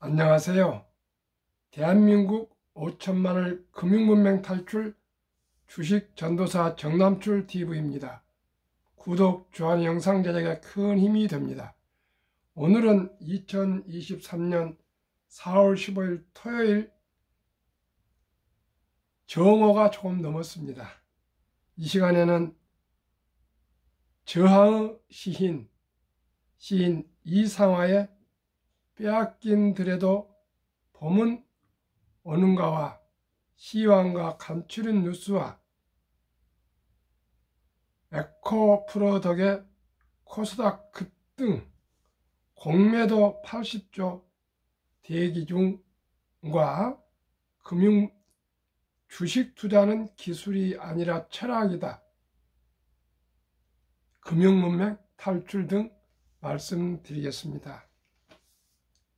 안녕하세요. 대한민국 5천만을 금융문맹 탈출 주식 전도사 정남출 TV입니다. 구독, 좋아요, 영상 제작에 큰 힘이 됩니다. 오늘은 2023년 4월 15일 토요일 정오가 조금 넘었습니다. 이 시간에는 저항의 시인 이상화의 빼앗긴더라도 봄은 오는가와 시황과 감추린 뉴스와 에코프로 덕에 코스닥 급등, 공매도 80조 대기 중과 금융 주식 투자는 기술이 아니라 철학이다, 금융문맹 탈출 등 말씀드리겠습니다.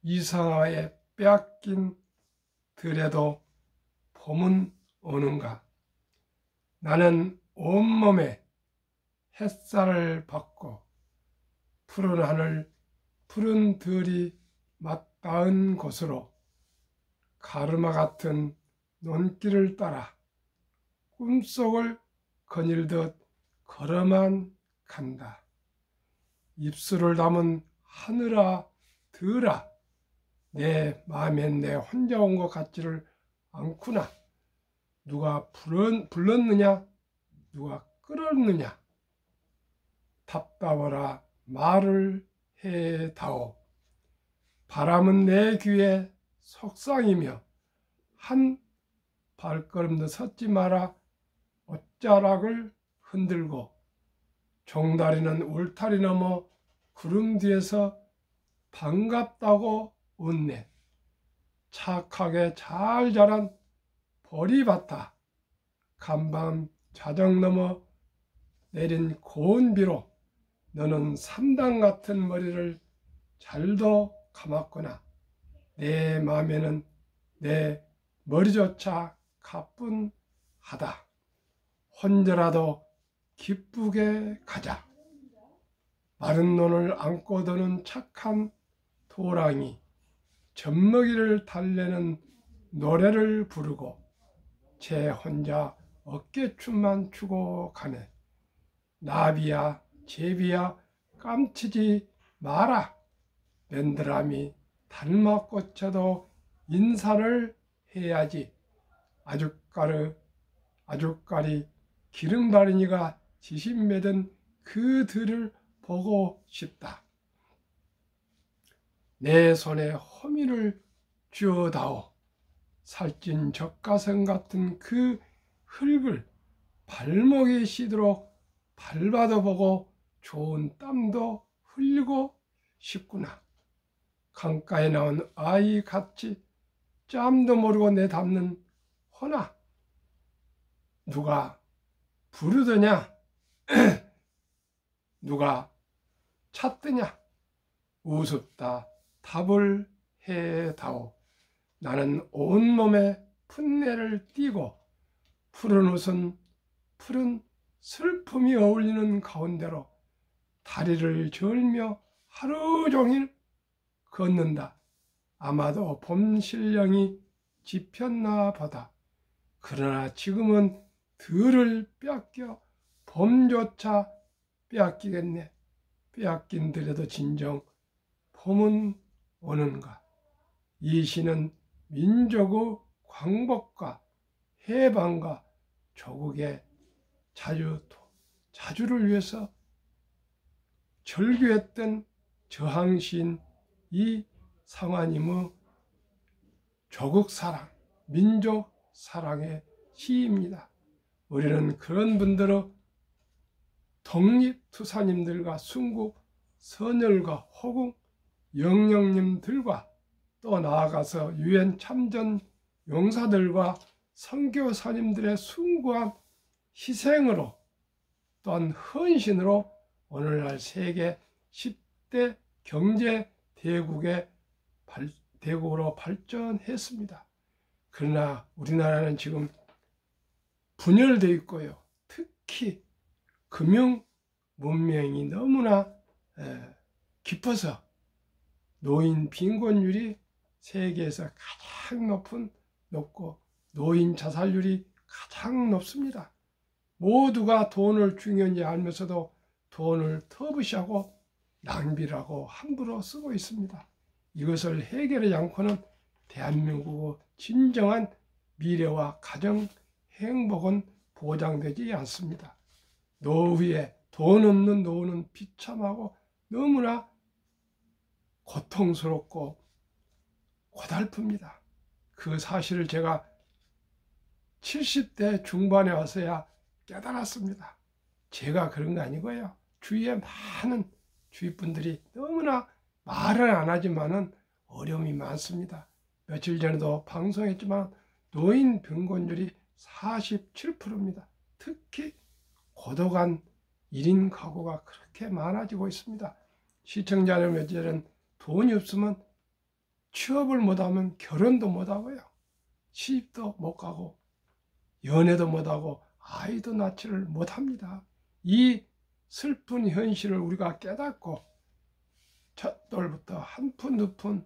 이상화의 빼앗긴 더라도 봄은 오는가. 나는 온몸에 햇살을 받고 푸른 하늘, 푸른 들이 맞닿은 곳으로 가르마 같은 논길을 따라 꿈속을 거닐듯 걸어만 간다. 입술을 담은 하늘아 들아, 내 마음엔 내 혼자 온 것 같지를 않구나. 누가 불렀느냐, 누가 끌었느냐. 답답하라 말을 해다오. 바람은 내 귀에 속상이며 한 발걸음도 섰지 마라 옷자락을 흔들고, 종다리는 울타리 넘어 구름 뒤에서 반갑다고 웃네. 착하게 잘 자란 보리밭아, 간밤 자정 넘어 내린 고운 비로 너는 삼단 같은 머리를 잘도 감았구나. 내 마음에는 내 머리조차 가뿐하다. 혼자라도 기쁘게 가자. 마른 논을 안고 도는 착한 도랑이 젖먹이를 달래는 노래를 부르고 제 혼자 어깨춤만 추고 가네. 나비야 제비야 깜치지 마라. 맨드라미 닮아 꽂혀도 인사를 해야지. 아주까리 기름바리니가 지신 맺은 그 들을 보고 싶다. 내 손에 호미를 쥐어다오. 살찐 젖가슴 같은 그 흙을 발목에 씻도록 밟아도 보고 좋은 땀도 흘리고 싶구나. 강가에 나온 아이 같이 짬도 모르고 내담는 허나, 누가 부르더냐, 누가 찾더냐, 우습다 답을 해다오. 나는 온몸에 풋내를 띠고 푸른 옷은 푸른 슬픔이 어울리는 가운데로 다리를 절며 하루 종일 걷는다. 아마도 봄 신령이 지폈나 보다. 그러나 지금은 들을 빼앗겨 봄조차 빼앗기겠네. 빼앗긴더라도 진정 봄은 오는가. 이 시는 민족의 광복과 해방과 조국의 자주를 위해서 절규했던 저항시인 이상화님의 조국 사랑, 민족 사랑의 시입니다. 우리는 그런 분들의 독립투사님들과 순국 선열과 호국 영령님들과 또 나아가서 유엔 참전 용사들과 선교사님들의 숭고한 희생으로 또한 헌신으로 오늘날 세계 10대 경제 대국으로 발전했습니다. 그러나 우리나라는 지금 분열되어 있고요. 특히 금융 문명이 너무나 깊어서 노인 빈곤율이 세계에서 가장 높고 노인 자살률이 가장 높습니다. 모두가 돈을 중요한지 알면서도 돈을 터부시하고 낭비라고 함부로 쓰고 있습니다. 이것을 해결하지 않고는 대한민국의 진정한 미래와 가정 행복은 보장되지 않습니다. 노후에 돈 없는 노후는 비참하고 너무나 고통스럽고 고달픕니다. 그 사실을 제가 70대 중반에 와서야 깨달았습니다. 제가 그런 거 아니고요. 주위에 많은 주위 분들이 너무나 말은 안 하지만은 어려움이 많습니다. 며칠 전에도 방송했지만 노인 병곤율이 47%입니다. 특히 고독한 1인 가구가 그렇게 많아지고 있습니다. 시청자 여러분들은 돈이 없으면 취업을 못하면 결혼도 못하고요. 시집도 못 가고 연애도 못하고 아이도 낳지를 못합니다. 이 슬픈 현실을 우리가 깨닫고 첫 돌부터 한 푼 두 푼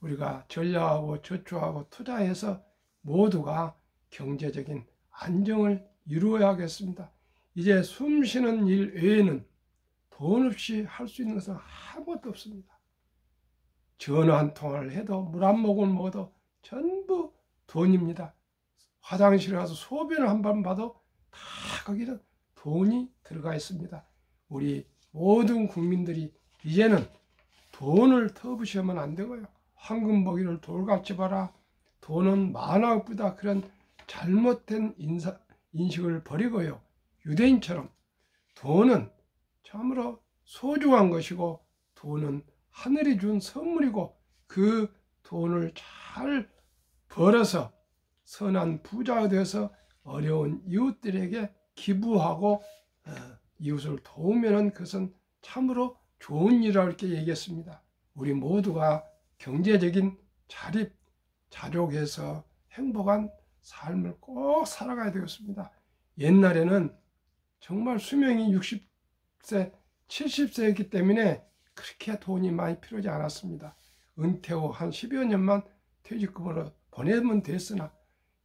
우리가 전략하고 저축하고 투자해서 모두가 경제적인 안정을 이루어야겠습니다. 이제 숨 쉬는 일 외에는 돈 없이 할 수 있는 것은 아무것도 없습니다. 전화 한 통화를 해도 물 한 모금 먹어도 전부 돈입니다. 화장실에 가서 소변을 한 번 봐도 다 거기는 돈이 들어가 있습니다. 우리 모든 국민들이 이제는 돈을 터부시면 안 되고요. 황금 보기를 돌같이 봐라. 돈은 만화보다 그런 잘못된 인식을 버리고요. 유대인처럼 돈은 참으로 소중한 것이고 돈은 하늘이 준 선물이고 그 돈을 잘 벌어서 선한 부자가 되어서 어려운 이웃들에게 기부하고 이웃을 도우면 그것은 참으로 좋은 일이라고 이렇게 얘기했습니다. 우리 모두가 경제적인 자족해서 행복한 삶을 꼭 살아가야 되겠습니다. 옛날에는 정말 수명이 60세, 70세였기 때문에 그렇게 돈이 많이 필요하지 않았습니다. 은퇴 후 한 10여 년만 퇴직금으로 보내면 됐으나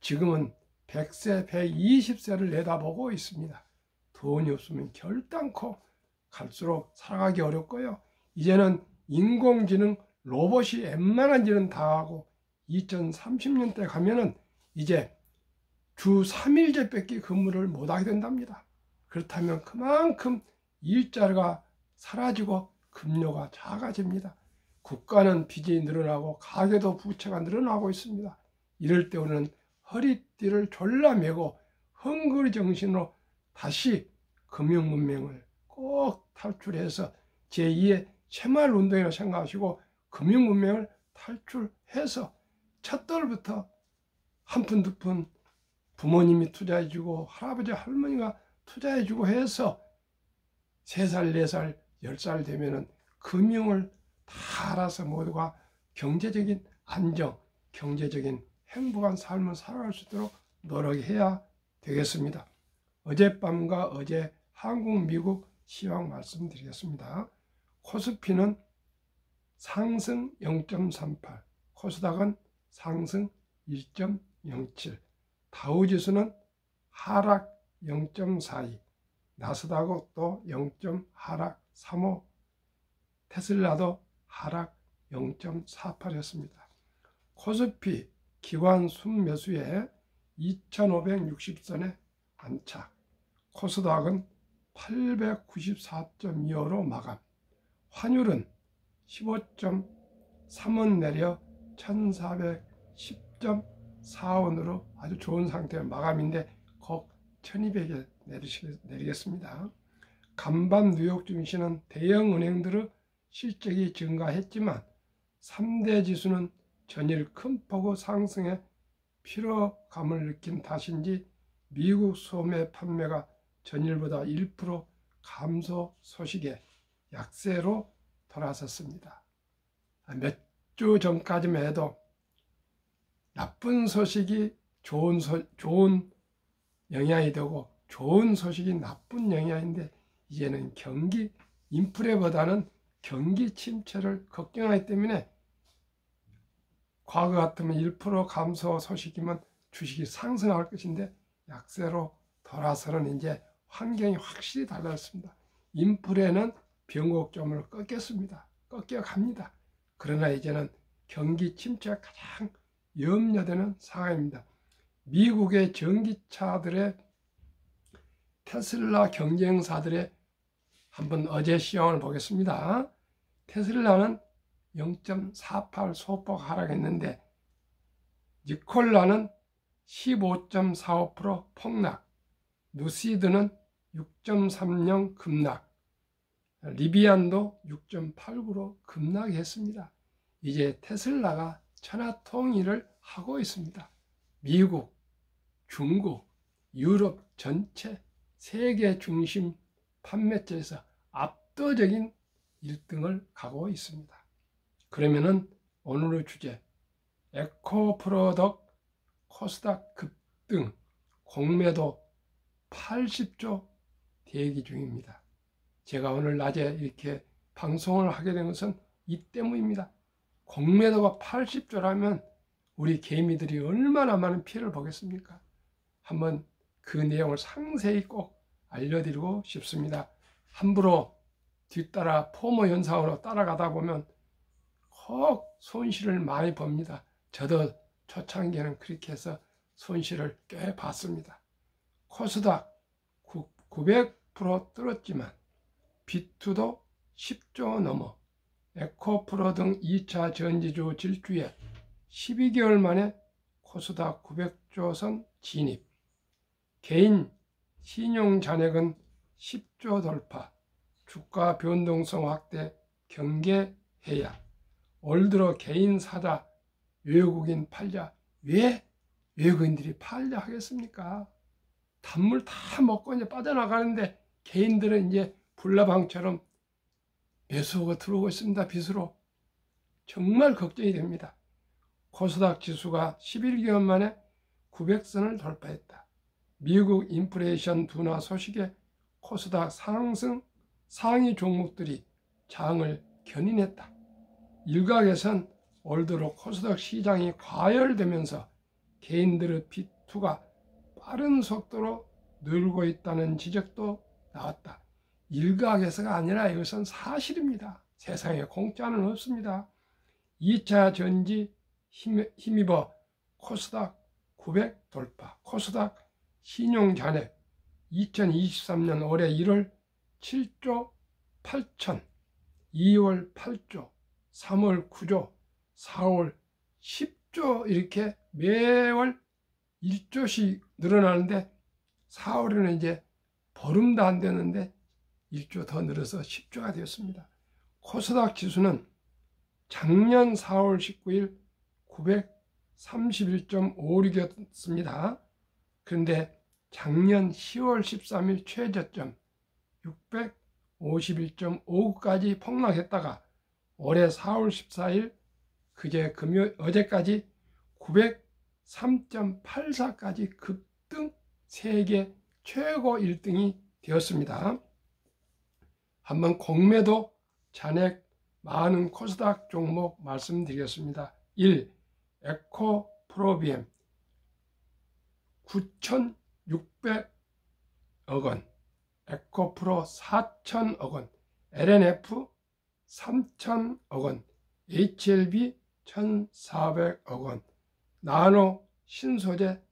지금은 100세, 120세를 내다보고 있습니다. 돈이 없으면 결단코 갈수록 살아가기 어렵고요. 이제는 인공지능 로봇이 웬만한 일은 다 하고 2030년대 가면은 이제 주 3일제 뺏기 근무를 못하게 된답니다. 그렇다면 그만큼 일자리가 사라지고 급료가 작아집니다. 국가는 빚이 늘어나고 가계도 부채가 늘어나고 있습니다. 이럴 때 우리는 허리띠를 졸라매고 헝거리 정신으로 다시 금융문명을 꼭 탈출해서 제2의 새마을운동이라고 생각하시고 금융문명을 탈출해서 첫돌부터 한 푼 두 푼 부모님이 투자해주고 할아버지 할머니가 투자해주고 해서 3살 4살 10살 되면은 금융을 다 알아서 모두가 경제적인 안정, 경제적인 행복한 삶을 살아갈 수 있도록 노력해야 되겠습니다. 어젯밤과 어제 한국, 미국 시황 말씀드리겠습니다. 코스피는 상승 0.38, 코스닥은 상승 1.07, 다우지수는 하락 0.42, 나스닥도 0. 하락 35, 테슬라도 하락 0.48였습니다. 코스피 기관 순매수에 2560선에 안착, 코스닥은 894.25로 마감, 환율은 15.3원 내려 1410.4원으로 아주 좋은 상태의 마감인데 곧 1200에 내리겠습니다. 간밤 뉴욕 증시는 대형 은행들의 실적이 증가했지만 3대 지수는 전일 큰 폭의 상승에 피로감을 느낀 탓인지 미국 소매 판매가 전일보다 1% 감소 소식에 약세로 돌아섰습니다. 몇 주 전까지만 해도 나쁜 소식이 좋은 영향이 되고 좋은 소식이 나쁜 영향인데 이제는 경기 인플레보다는 경기 침체를 걱정하기 때문에 과거 같으면 1% 감소 소식이면 주식이 상승할 것인데 약세로 돌아서는 이제 환경이 확실히 달라졌습니다. 인플레는 변곡점을 꺾였습니다. 꺾여갑니다. 그러나 이제는 경기 침체가 가장 염려되는 상황입니다. 미국의 전기차들의 테슬라 경쟁사들의 한번 어제 시황을 보겠습니다. 테슬라는 0.48 소폭 하락했는데 니콜라는 15.45% 폭락, 누시드는 6.30 급락, 리비안도 6.89로 급락했습니다. 이제 테슬라가 천하통일을 하고 있습니다. 미국, 중국, 유럽 전체 세계 중심 판매처에서 압도적인 1등을 가고 있습니다. 그러면은 오늘의 주제, 에코프로덕 코스닥 급등, 공매도 80조 대기 중입니다. 제가 오늘 낮에 이렇게 방송을 하게 된 것은 이 때문입니다. 공매도가 80조라면 우리 개미들이 얼마나 많은 피해를 보겠습니까? 한번 그 내용을 상세히 꼭 알려드리고 싶습니다. 함부로 뒤따라 포모 현상으로 따라가다 보면 꼭 손실을 많이 봅니다. 저도 초창기에는 그렇게 해서 손실을 꽤 봤습니다. 코스닥 900% 뚫었지만 비투도 10조 넘어 에코프로 등 2차 전지주 질주에 12개월 만에 코스닥 900조 선 진입, 개인 신용 잔액은 10조 돌파, 주가 변동성 확대 경계해야, 올 들어 개인 사자, 외국인 팔자. 왜 외국인들이 팔자 하겠습니까? 단물 다 먹고 이제 빠져나가는데 개인들은 이제 불나방처럼 매수가 들어오고 있습니다. 빚으로. 정말 걱정이 됩니다. 코스닥 지수가 11개월 만에 900선을 돌파했다. 미국 인플레이션 둔화 소식에 코스닥 상승 상위 종목들이 장을 견인했다. 일각에선 올 들어 코스닥 시장이 과열되면서 개인들의 비투가 빠른 속도로 늘고 있다는 지적도 나왔다. 일각에서가 아니라 이것은 사실입니다. 세상에 공짜는 없습니다. 2차 전지 힘입어 코스닥 900 돌파, 코스닥 신용잔액 2023년 올해 1월 7조 8천, 2월 8조, 3월 9조, 4월 10조 이렇게 매월 1조씩 늘어나는데 4월에는 이제 보름도 안 되는데 1조 더 늘어서 10조가 되었습니다. 코스닥 지수는 작년 4월 19일 931.56이었습니다. 그런데 작년 10월 13일 최저점 651.59까지 폭락했다가 올해 4월 14일 어제까지 903.84까지 급등 세계 최고 1등이 되었습니다. 한번 공매도 잔액 많은 코스닥 종목 말씀드리겠습니다. 1. 에코프로비엠 9,600억 원, 에코프로 4,000억 원, LNF 3,000억 원, HLB 1,400억 원, 나노 신소재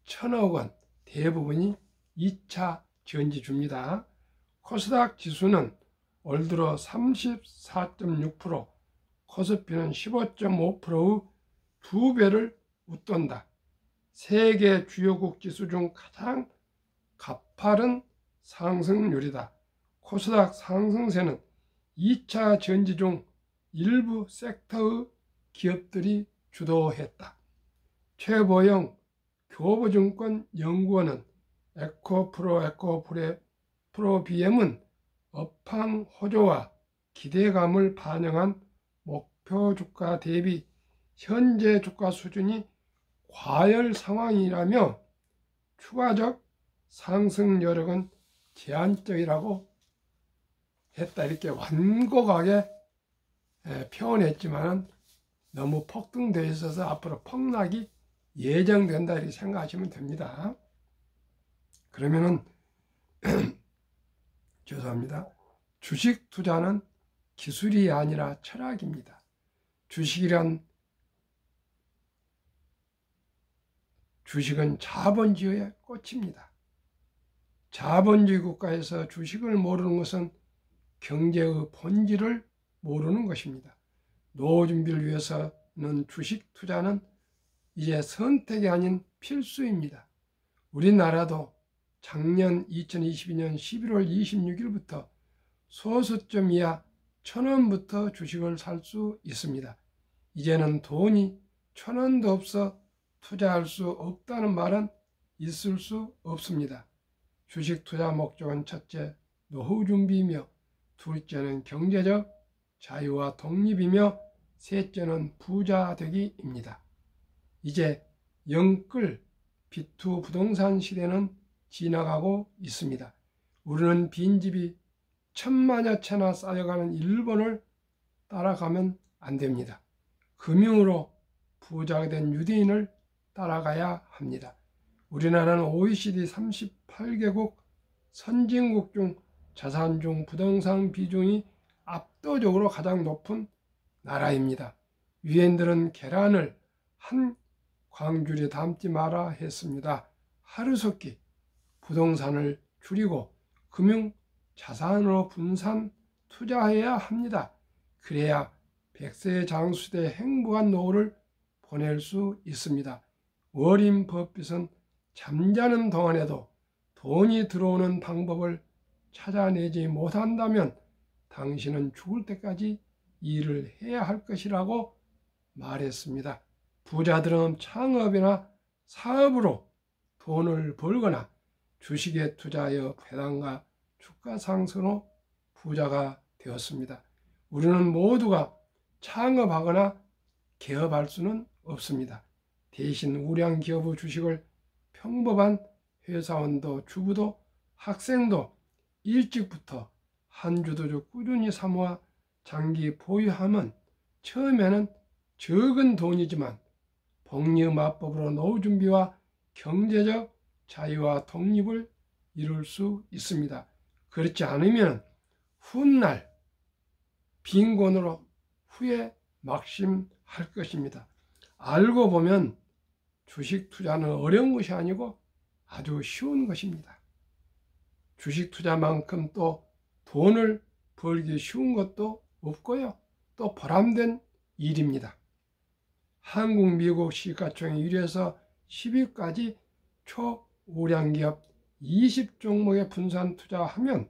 1,000억 원, 대부분이 2차 전지주입니다. 코스닥 지수는 올 들어 34.6%, 코스피는 15.5%의 2배를 웃돈다. 세계 주요국 지수 중 가장 가파른 상승률이다. 코스닥 상승세는 2차 전지 중 일부 섹터의 기업들이 주도했다. 최보영 교보증권 연구원은 에코프로비엠은 업황 호조와 기대감을 반영한 목표 주가 대비 현재 주가 수준이 과열 상황이라며 추가적 상승 여력은 제한적이라고 했다. 이렇게 완곡하게 표현했지만 너무 폭등되어 있어서 앞으로 폭락이 예정된다 이렇게 생각하시면 됩니다. 그러면은 죄송합니다. 주식 투자는 기술이 아니라 철학입니다. 주식은 자본주의의 꽃입니다. 자본주의 국가에서 주식을 모르는 것은 경제의 본질을 모르는 것입니다. 노후 준비를 위해서는 주식 투자는 이제 선택이 아닌 필수입니다. 우리나라도 작년 2022년 11월 26일부터 소수점 이하 1,000원부터 주식을 살 수 있습니다. 이제는 돈이 1,000원도 없어 투자할 수 없다는 말은 있을 수 없습니다. 주식 투자 목적은 첫째, 노후 준비이며 둘째는 경제적 자유와 독립이며 셋째는 부자 되기입니다. 이제 영끌 B2 부동산 시대는 지나가고 있습니다. 우리는 빈집이 천만여 채나 쌓여가는 일본을 따라가면 안 됩니다. 금융으로 부자가 된 유대인을 따라가야 합니다. 우리나라는 OECD 38개국 선진국 중 자산 중 부동산 비중이 압도적으로 가장 높은 나라입니다. 유엔들은 계란을 한 광줄에 담지 마라 했습니다. 하루속히 부동산을 줄이고 금융 자산으로 분산 투자해야 합니다. 그래야 100세 장수대 행복한 노후를 보낼 수 있습니다. 워린 버핏은 잠자는 동안에도 돈이 들어오는 방법을 찾아내지 못한다면 당신은 죽을 때까지 일을 해야 할 것이라고 말했습니다. 부자들은 창업이나 사업으로 돈을 벌거나 주식에 투자하여 배당과 주가 상승으로 부자가 되었습니다. 우리는 모두가 창업하거나 개업할 수는 없습니다. 대신 우량 기업의 주식을 평범한 회사원도 주부도 학생도 일찍부터 한 주도 꾸준히 사모아 장기 보유하면 처음에는 적은 돈이지만 복리마법으로 노후 준비와 경제적 자유와 독립을 이룰 수 있습니다. 그렇지 않으면 훗날 빈곤으로 후에 막심할 것입니다. 알고 보면 주식 투자는 어려운 것이 아니고 아주 쉬운 것입니다. 주식 투자만큼 또 돈을 벌기 쉬운 것도 없고요. 또 보람된 일입니다. 한국, 미국 시가총액 1위에서 10위까지 초우량기업 20종목에 분산 투자하면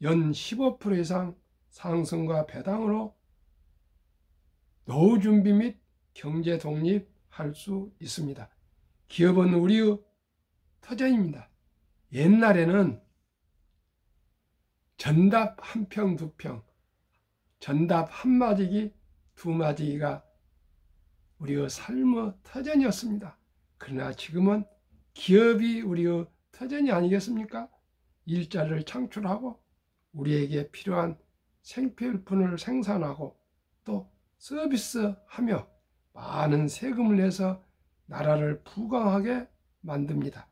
연 15% 이상 상승과 배당으로 노후 준비 및 경제 독립할 수 있습니다. 기업은 우리의 터전입니다. 옛날에는 전답 한 평, 두 평, 전답 한 마디기, 두 마디기가 우리의 삶의 터전이었습니다. 그러나 지금은 기업이 우리의 터전이 아니겠습니까? 일자리를 창출하고 우리에게 필요한 생필품을 생산하고 또 서비스하며 많은 세금을 내서 나라를 부강하게 만듭니다.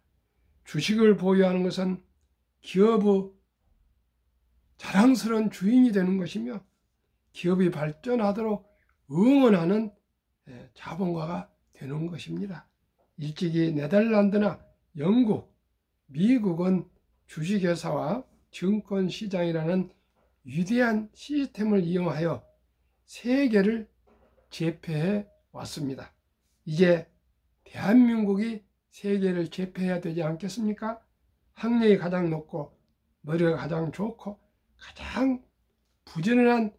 주식을 보유하는 것은 기업의 자랑스러운 주인이 되는 것이며 기업이 발전하도록 응원하는 자본가가 되는 것입니다. 일찍이 네덜란드나 영국, 미국은 주식회사와 증권시장이라는 위대한 시스템을 이용하여 세계를 제패해 왔습니다. 이제 대한민국이 세계를 제패해야 되지 않겠습니까? 학력이 가장 높고 머리가 가장 좋고 가장 부지런한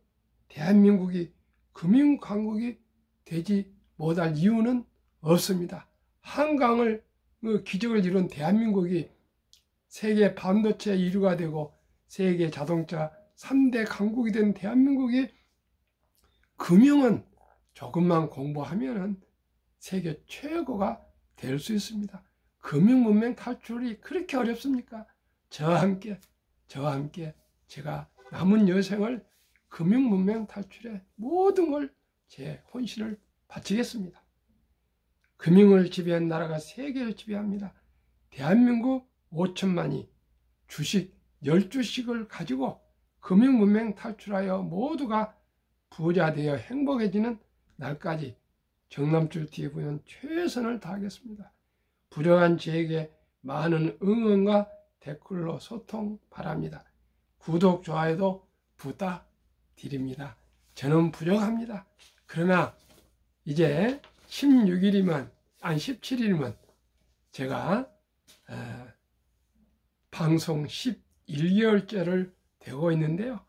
대한민국이 금융강국이 되지 못할 이유는 없습니다. 한강을 기적을 이룬 대한민국이 세계 반도체 1위가 되고 세계 자동차 3대 강국이 된 대한민국이 금융은 조금만 공부하면 세계 최고가 될 수 있습니다. 금융문맹 탈출이 그렇게 어렵습니까? 저와 함께 제가 남은 여생을 금융문맹 탈출에 모든 걸 제 혼신을 바치겠습니다. 금융을 지배한 나라가 세계를 지배합니다. 대한민국 5천만이 주식 10주씩을 가지고 금융문맹 탈출하여 모두가 부자 되어 행복해지는 날까지 정남출TV는 최선을 다하겠습니다. 부족한 저에게 많은 응원과 댓글로 소통 바랍니다. 구독, 좋아요도 부탁드립니다. 저는 부족합니다. 그러나 이제 17일이면 제가 방송 11개월째를 되고 있는데요.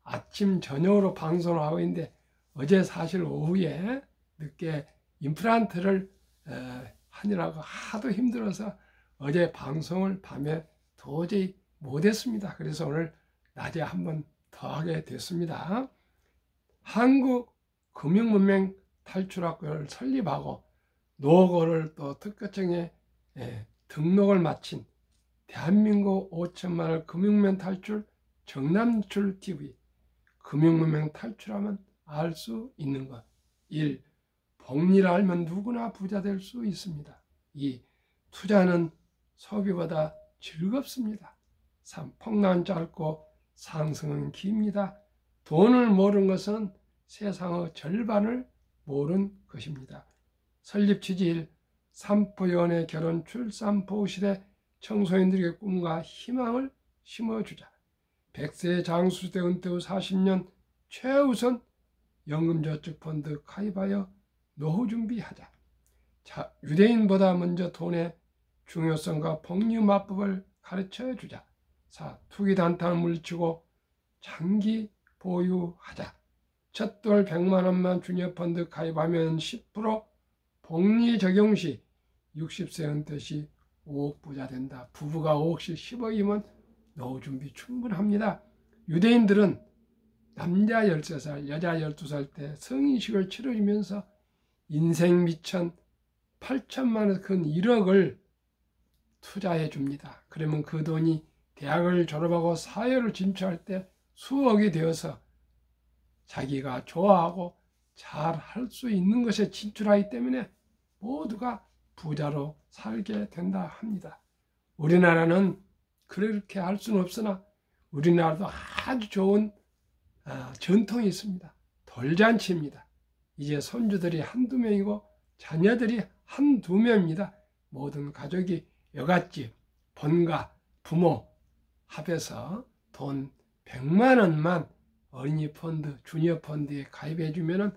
아침 저녁으로 방송을 하고 있는데 어제 사실 오후에 늦게 임플란트를 하느라고 하도 힘들어서 어제 방송을 밤에 도저히 못했습니다. 그래서 오늘 낮에 한번 더 하게 됐습니다. 한국 금융문맹 탈출학교를 설립하고 노고를 또 특허청에 등록을 마친 대한민국 5천만을 금융문맹 탈출 정남출TV. 금융문맹 탈출하면 알 수 있는 것. 1. 복리를 알면 누구나 부자 될 수 있습니다. 2. 투자는 소비보다 즐겁습니다. 3. 폭락은 짧고 상승은 깁니다. 돈을 모르는 것은 세상의 절반을 모르는 것입니다. 설립 취지 1. 산부연애 결혼 출산 보호 시대 청소년들에게 꿈과 희망을 심어주자. 100세 장수시대 은퇴 후 40년 최우선 연금저축펀드 가입하여 노후 준비하자. 자, 유대인보다 먼저 돈의 중요성과 복리마법을 가르쳐주자. 4. 투기 단타를 물리치고 장기 보유하자. 첫돌 100만 원만 주니어펀드 가입하면 10% 복리 적용 시 60세 은퇴 시 5억 부자 된다. 부부가 5억씩 10억이면 노후 준비 충분합니다. 유대인들은 남자 13살, 여자 12살 때 성인식을 치러주면서 인생 미천 8천만 원에서 근 1억을 투자해 줍니다. 그러면 그 돈이 대학을 졸업하고 사회를 진출할 때 수억이 되어서 자기가 좋아하고 잘 할 수 있는 것에 진출하기 때문에 모두가 부자로 살게 된다 합니다. 우리나라는 그렇게 할 수는 없으나 우리나라도 아주 좋은 전통이 있습니다. 돌잔치입니다. 이제 손주들이 한두 명이고 자녀들이 한두 명입니다. 모든 가족이 여갓집, 본가, 부모 합해서 돈 100만 원만 어린이 펀드, 주니어 펀드에 가입해 주면은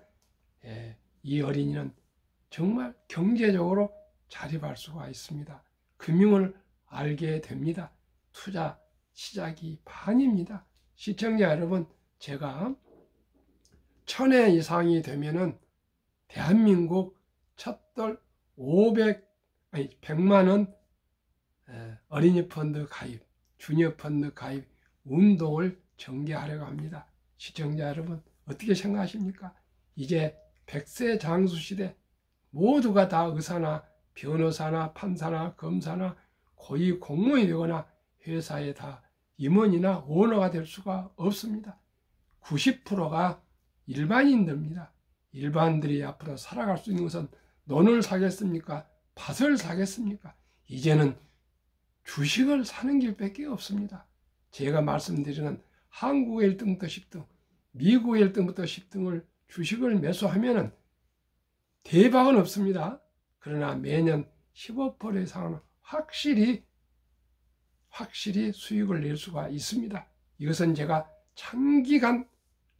이 어린이는 정말 경제적으로 자립할 수가 있습니다. 금융을 알게 됩니다. 투자 시작이 반입니다. 시청자 여러분, 제가 1000회 이상이 되면은 대한민국 첫돌 100만 원 어린이 펀드 가입, 주니어 펀드 가입 운동을 전개하려고 합니다. 시청자 여러분, 어떻게 생각하십니까? 이제 100세 장수 시대 모두가 다 의사나 변호사나 판사나 검사나 고위 공무원이 되거나 회사에 다 임원이나 오너가 될 수가 없습니다. 90%가 일반인들입니다. 일반인들이 앞으로 살아갈 수 있는 것은 논을 사겠습니까? 밭을 사겠습니까? 이제는 주식을 사는 길밖에 없습니다. 제가 말씀드리는 한국의 1등부터 10등, 미국의 1등부터 10등을 주식을 매수하면 대박은 없습니다. 그러나 매년 15% 이상은 확실히 수익을 낼 수가 있습니다. 이것은 제가 장기간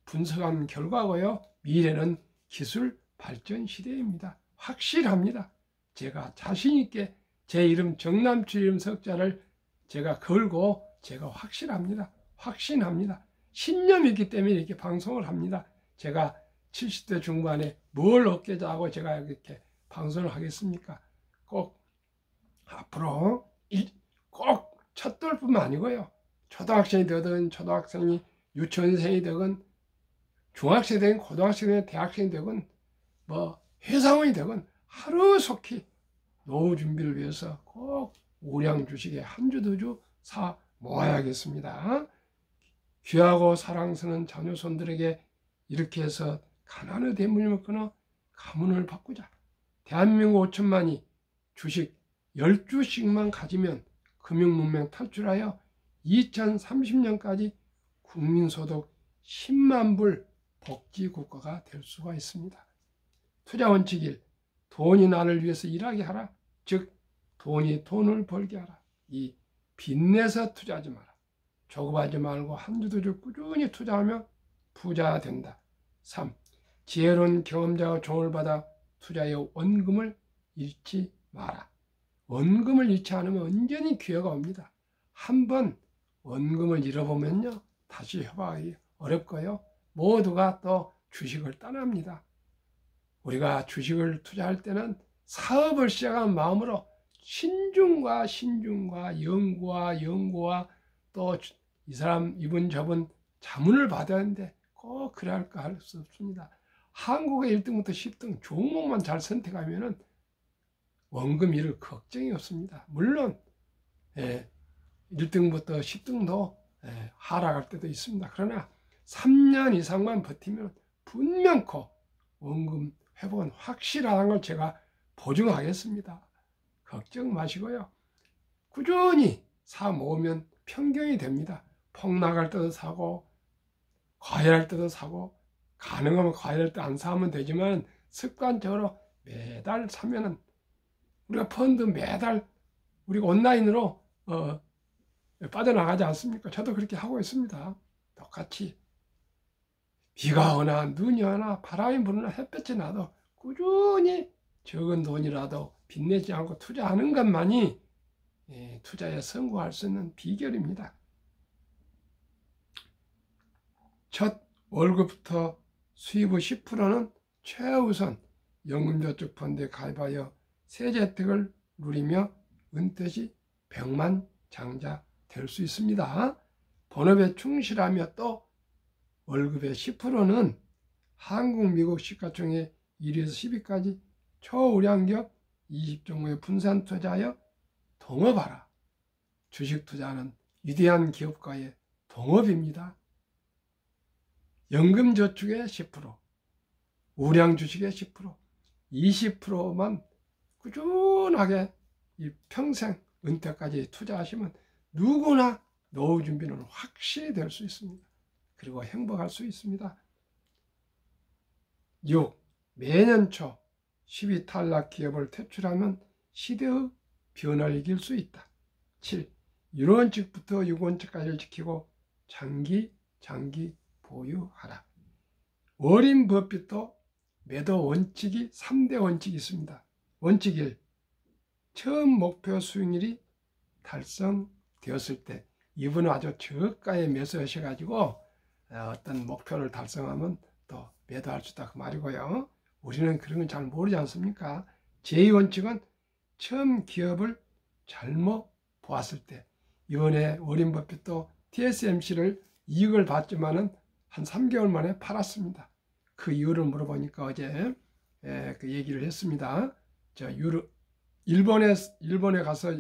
분석한 결과고요. 미래는 기술 발전 시대입니다. 확실합니다. 제가 자신 있게 제 이름 정남출 이름 석자를 제가 걸고 제가 확실합니다. 확신합니다. 신념이 있기 때문에 이렇게 방송을 합니다. 제가 70대 중반에 뭘 얻겠자 하고 제가 이렇게 방송을 하겠습니까? 꼭 앞으로 꼭 첫돌뿐만 아니고요. 초등학생이 되든 초등학생이 유치원생이 되건 중학생이 되건 고등학생이 되건 대학생이 되건 뭐 회사원이 되건 하루속히 노후 준비를 위해서 꼭 우량 주식에 한 주 두 주 사 모아야겠습니다. 귀하고 사랑스러운 자녀손들에게 이렇게 해서 가난의 대문을 끊어 가문을 바꾸자. 대한민국 5천만이 주식 10주씩만 가지면 금융문명 탈출하여 2030년까지 국민소득 10만 불 복지국가가 될 수가 있습니다. 투자 원칙 1. 돈이 나를 위해서 일하게 하라. 즉 돈이 돈을 벌게 하라. 2. 빚내서 투자하지 마라. 조급하지 말고 한 주 두 주 꾸준히 투자하면 부자가 된다. 3. 지혜로운 경험자가 종을 받아 투자의 원금을 잃지 마라. 원금을 잃지 않으면 언제니 기회가 옵니다. 한번 원금을 잃어보면요, 다시 회복하기 어렵고요. 모두가 또 주식을 떠납니다. 우리가 주식을 투자할 때는 사업을 시작한 마음으로 신중과 연구와 또 이 사람 이분 저분 자문을 받아야 하는데 꼭 그래야 할까 할 수 없습니다. 한국의 1등부터 10등 종목만 잘 선택하면은 원금 잃을 걱정이 없습니다. 물론 1등부터 10등도 하락할 때도 있습니다. 그러나 3년 이상만 버티면 분명코 원금 회복은 확실한 걸 제가 보증하겠습니다. 걱정 마시고요. 꾸준히 사 모으면 평경이 됩니다. 폭락할 때도 사고 과열할 때도 사고, 가능하면 과열할 때 안 사면 되지만 습관적으로 매달 사면은 우리가 펀드 매달 우리가 온라인으로 빠져나가지 않습니까? 저도 그렇게 하고 있습니다. 똑같이 비가 오나 눈이 오나 바람이 부나 햇볕이 나도 꾸준히 적은 돈이라도 빚내지 않고 투자하는 것만이 투자에 성공할 수 있는 비결입니다. 첫 월급부터 수입의 10%는 최우선 연금저축펀드에 가입하여 세제 혜택을 누리며 은퇴 시 백만장자 될 수 있습니다. 본업에 충실하며 또 월급의 10%는 한국, 미국 시가총액 1위에서 10위까지 초우량기업 20종목에 분산 투자하여 동업하라. 주식 투자는 위대한 기업가의 동업입니다. 연금저축의 10%, 우량주식의 10%, 20%만 꾸준하게 평생 은퇴까지 투자하시면 누구나 노후 준비는 확실히 될 수 있습니다. 그리고 행복할 수 있습니다. 6. 매년 초 10위 탈락 기업을 퇴출하면 시대의 변화를 이길 수 있다. 7. 1원칙부터 6원칙까지를 지키고 장기 보유하라. 워린 버핏도 매도 원칙이 3대 원칙이 있습니다. 원칙 1. 처음 목표 수익률이 달성되었을 때, 이분은 아주 저가에 매수하셔가지고 어떤 목표를 달성하면 또 매도할 수 있다 그 말이고요. 우리는 그런 건 잘 모르지 않습니까? 제2원칙은 처음 기업을 잘못 보았을 때, 이번에 워린 버핏도 TSMC를 이익을 봤지만은 한 3개월 만에 팔았습니다. 그 이유를 물어보니까 어제 그 얘기를 했습니다. 일본에 가서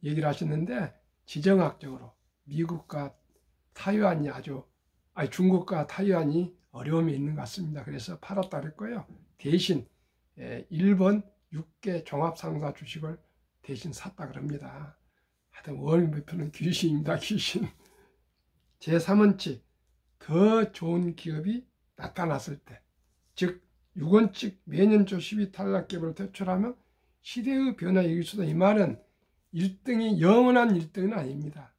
얘기를 하셨는데, 지정학적으로 미국과 타이완이 중국과 타이완이 어려움이 있는 것 같습니다. 그래서 팔았다 그랬고요. 대신 일본 6개 종합상사 주식을 대신 샀다 그럽니다. 하여튼 워런 버핏은 귀신입니다. 귀신. 제3원칙, 더 좋은 기업이 나타났을 때, 즉 6원칙 매년 초 10위 탈락 기업을 퇴출하면 시대의 변화에 이길 수다. 이 말은 1등이 영원한 1등은 아닙니다.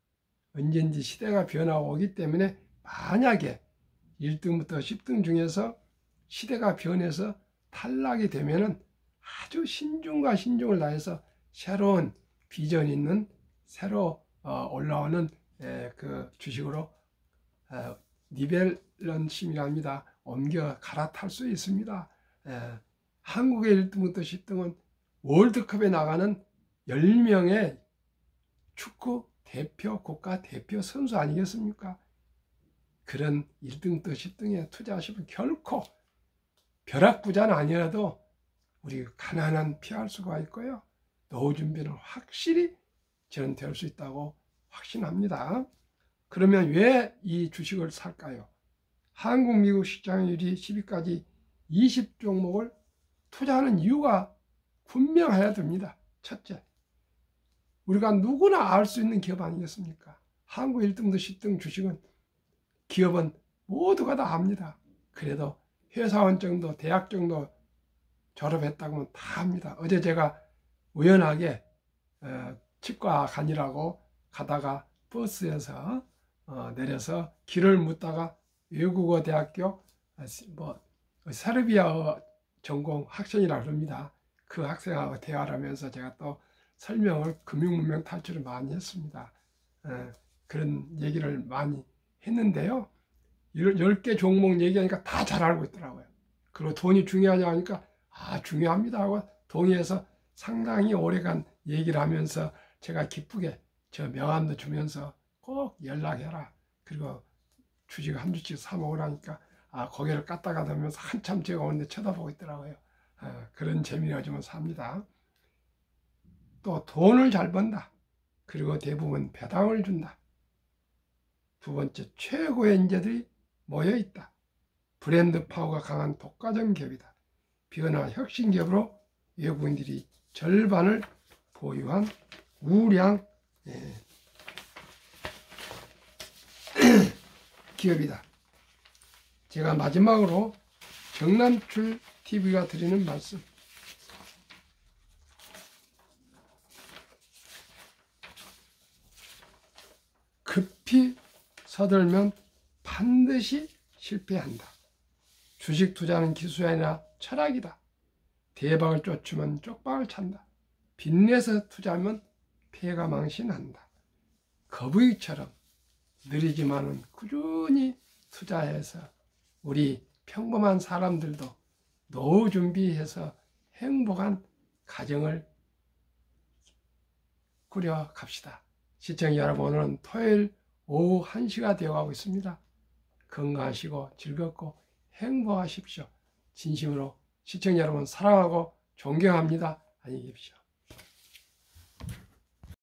언젠지 시대가 변화오기 때문에 만약에 1등부터 10등 중에서 시대가 변해서 탈락이 되면은 아주 신중과 신중을 다해서 새로운 비전 있는 새로 올라오는 그 주식으로 니벨런심이랍니다. 옮겨 갈아탈 수 있습니다. 한국의 1등부터 10등은 월드컵에 나가는 10명의 축구 대표, 국가 대표 선수 아니겠습니까? 그런 1등부터 10등에 투자하시면 결코 벼락부자는 아니라도 우리 가난한 피할 수가 있고요. 노후 준비는 확실히 저는 될 수 있다고 확신합니다. 그러면 왜 이 주식을 살까요? 한국, 미국 시장률이 10위까지 20종목을 투자하는 이유가 분명해야 됩니다. 첫째, 우리가 누구나 알 수 있는 기업 아니겠습니까? 한국 1등도 10등 주식은 기업은 모두가 다 압니다. 그래도 회사원 정도, 대학 정도 졸업했다고 하면 다 합니다. 어제 제가 우연하게 치과 가니라고 가다가 버스에서 내려서 길을 묻다가 외국어 대학교 세르비아어 전공 학생이라고 합니다. 그 학생하고 대화를 하면서 제가 또 설명을 금융문명 탈출을 많이 했습니다. 그런 얘기를 많이 했는데요. 10개 종목 얘기하니까 다 잘 알고 있더라고요. 그리고 돈이 중요하냐 하니까 중요합니다 하고 동의해서 상당히 오래간 얘기를 하면서 제가 기쁘게 저 명함도 주면서 꼭 연락해라. 그리고 주식 한 주씩 사 먹으라니까 고개를 까딱하다면서 한참 제가 오는데 쳐다보고 있더라고요. 그런 재미가 좀 삽니다. 또 돈을 잘 번다. 그리고 대부분 배당을 준다. 두 번째, 최고의 인재들이 모여있다. 브랜드 파워가 강한 독과점 기업이다. 변화 혁신 기업으로 외국인들이 절반을 보유한 우량 기업이다. 제가 마지막으로 정남출 TV가 드리는 말씀. 급히 서둘면 반드시 실패한다. 주식 투자는 기술이 아니라 철학이다. 대박을 쫓으면 쪽박을 찬다. 빚내서 투자하면 폐가 망신한다. 거북이처럼 느리지만은 꾸준히 투자해서 우리 평범한 사람들도 노후 준비해서 행복한 가정을 꾸려 갑시다. 시청자 여러분, 오늘은 토요일 오후 1시가 되어가고 있습니다. 건강하시고 즐겁고 행복하십시오. 진심으로 시청자 여러분 사랑하고 존경합니다. 안녕히 계십시오.